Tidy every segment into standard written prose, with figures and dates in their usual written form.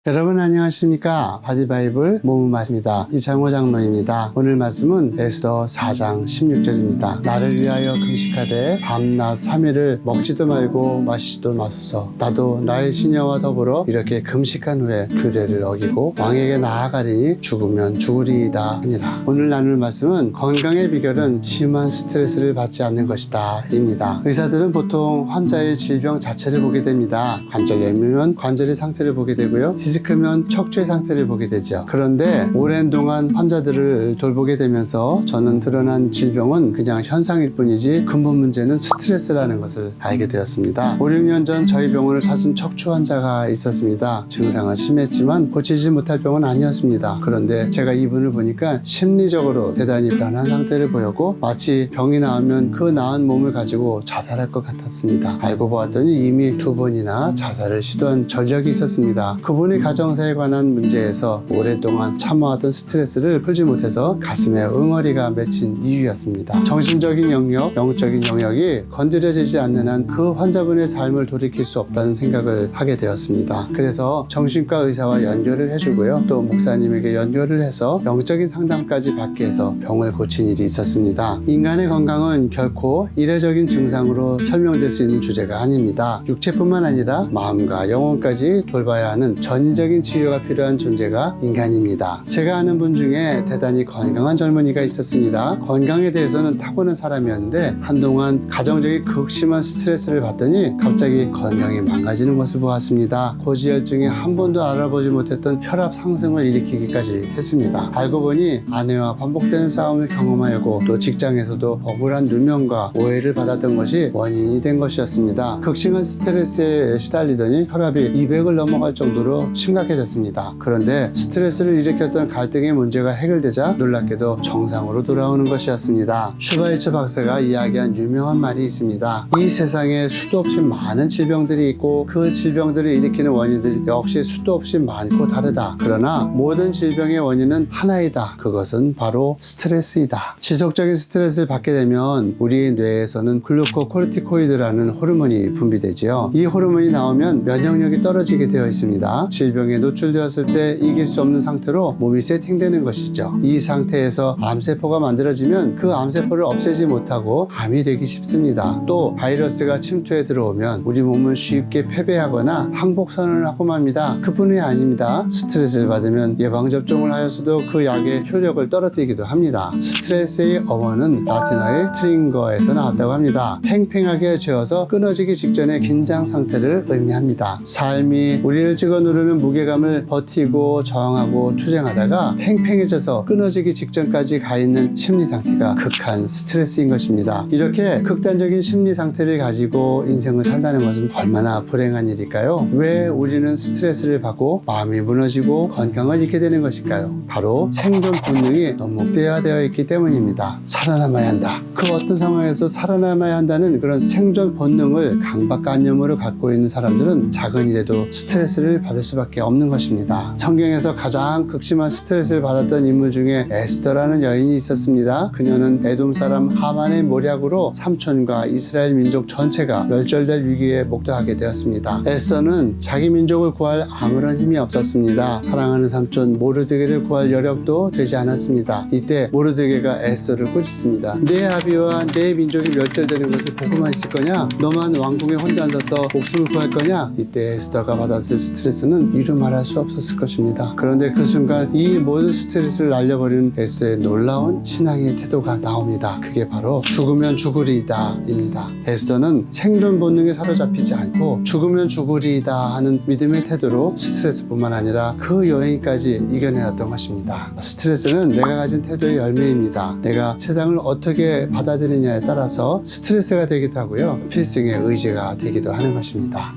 여러분 안녕하십니까? 바디바이블 모음 말씀입니다. 이창호 장로입니다. 오늘 말씀은 에스더 4장 16절입니다. 나를 위하여 금식하되 밤낮 3일을 먹지도 말고 마시지도 마소서. 나도 나의 시녀와 더불어 이렇게 금식한 후에 규례를 어기고 왕에게 나아가리니 죽으면 죽으리이다 하니라. 오늘 나눌 말씀은 건강의 비결은 심한 스트레스를 받지 않는 것이다 입니다. 의사들은 보통 환자의 질병 자체를 보게 됩니다. 관절이 예민하면 관절의 상태를 보게 되고요, 디스크면 척추의 상태를 보게 되죠. 그런데 오랜 동안 환자들을 돌보게 되면서 저는 드러난 질병은 그냥 현상일 뿐이지 근본 문제는 스트레스라는 것을 알게 되었습니다. 5, 6년 전 저희 병원을 찾은 척추 환자가 있었습니다. 증상은 심했지만 고치지 못할 병은 아니었습니다. 그런데 제가 이분을 보니까 심리적으로 대단히 불안한 상태를 보였고 마치 병이 나으면 그 나은 몸을 가지고 자살할 것 같았습니다. 알고 보았더니 이미 2번이나 자살을 시도한 전력이 있었습니다. 그분이 가정사에 관한 문제에서 오랫동안 참아왔던 스트레스를 풀지 못해서 가슴에 응어리가 맺힌 이유였습니다. 정신적인 영역, 영적인 영역이 건드려지지 않는 한 그 환자분의 삶을 돌이킬 수 없다는 생각을 하게 되었습니다. 그래서 정신과 의사와 연결을 해주고요, 또 목사님에게 연결을 해서 영적인 상담까지 받게 해서 병을 고친 일이 있었습니다. 인간의 건강은 결코 이례적인 증상으로 설명될 수 있는 주제가 아닙니다. 육체뿐만 아니라 마음과 영혼까지 돌봐야 하는 전인적인 치유가 필요한 존재가 인간입니다. 제가 아는 분 중에 대단히 건강한 젊은이가 있었습니다. 건강에 대해서는 타고난 사람이었는데 한동안 가정적인 극심한 스트레스를 받더니 갑자기 건강이 망가지는 것을 보았습니다. 고지혈증이 한 번도 알아보지 못했던 혈압 상승을 일으키기까지 했습니다. 알고 보니 아내와 반복되는 싸움을 경험하였고 또 직장에서도 억울한 누명과 오해를 받았던 것이 원인이 된 것이었습니다. 극심한 스트레스에 시달리더니 혈압이 200을 넘어갈 정도로 심각해졌습니다. 그런데 스트레스를 일으켰던 갈등의 문제가 해결되자 놀랍게도 정상으로 돌아오는 것이었습니다. 슈바이처 박사가 이야기한 유명한 말이 있습니다. 이 세상에 수도 없이 많은 질병들이 있고 그 질병들을 일으키는 원인들 역시 수도 없이 많고 다르다. 그러나 모든 질병의 원인은 하나이다. 그것은 바로 스트레스이다. 지속적인 스트레스를 받게 되면 우리 뇌에서는 글루코코르티코이드라는 호르몬이 분비되지요. 이 호르몬이 나오면 면역력이 떨어지게 되어 있습니다. 질병에 노출되었을 때 이길 수 없는 상태로 몸이 세팅되는 것이죠. 이 상태에서 암세포가 만들어지면 그 암세포를 없애지 못하고 암이 되기 쉽습니다. 또 바이러스가 침투해 들어오면 우리 몸은 쉽게 패배하거나 항복선언을 하고 맙니다. 그뿐이 아닙니다. 스트레스를 받으면 예방접종을 하였어도 그 약의 효력을 떨어뜨리기도 합니다. 스트레스의 어원은 라틴어의 트링거에서 나왔다고 합니다. 팽팽하게 죄어서 끊어지기 직전의 긴장 상태를 의미합니다. 삶이 우리를 찍어 누르는 무게감을 버티고 저항하고 투쟁하다가 팽팽해져서 끊어지기 직전까지 가 있는 심리 상태가 극한 스트레스인 것입니다. 이렇게 극단적인 심리 상태를 가지고 인생을 산다는 것은 얼마나 불행한 일일까요? 왜 우리는 스트레스를 받고 마음이 무너지고 건강을 잃게 되는 것일까요? 바로 생존 본능이 너무 극대화되어 있기 때문입니다. 살아남아야 한다. 그 어떤 상황에서 살아남아야 한다는 그런 생존 본능을 강박관념으로 갖고 있는 사람들은 작은 일에도 스트레스를 받을 수밖에 없는 것입니다. 성경에서 가장 극심한 스트레스를 받았던 인물 중에 에스더라는 여인이 있었습니다. 그녀는 에돔 사람 하만의 모략으로 삼촌과 이스라엘 민족 전체가 멸절될 위기에 목도하게 되었습니다. 에스더는 자기 민족을 구할 아무런 힘이 없었습니다. 사랑하는 삼촌 모르드게를 구할 여력도 되지 않았습니다. 이때 모르드게가 에스더를 꾸짖습니다. 내 아비와 내 민족이 멸절되는 것을 보고만 있을 거냐? 너만 왕궁에 혼자 앉아서 목숨을 구할 거냐? 이때 에스더가 받았을 스트레스는 이루 말할 수 없었을 것입니다. 그런데 그 순간 이 모든 스트레스를 날려버리는 에스더의 놀라운 신앙의 태도가 나옵니다. 그게 바로 죽으면 죽으리이다 입니다. 에스더는 생존 본능에 사로잡히지 않고 죽으면 죽으리이다 하는 믿음의 태도로 스트레스뿐만 아니라 그 여인까지 이겨내었던 것입니다. 스트레스는 내가 가진 태도의 열매입니다. 내가 세상을 어떻게 받아들이냐에 따라서 스트레스가 되기도 하고요, 필승의 의지가 되기도 하는 것입니다.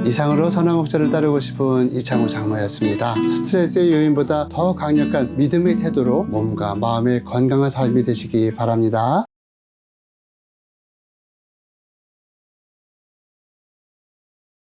이상으로 선한 목자를 따르고 싶은 이창호 장로였습니다. 스트레스의 요인보다 더 강력한 믿음의 태도로 몸과 마음의 건강한 삶이 되시기 바랍니다.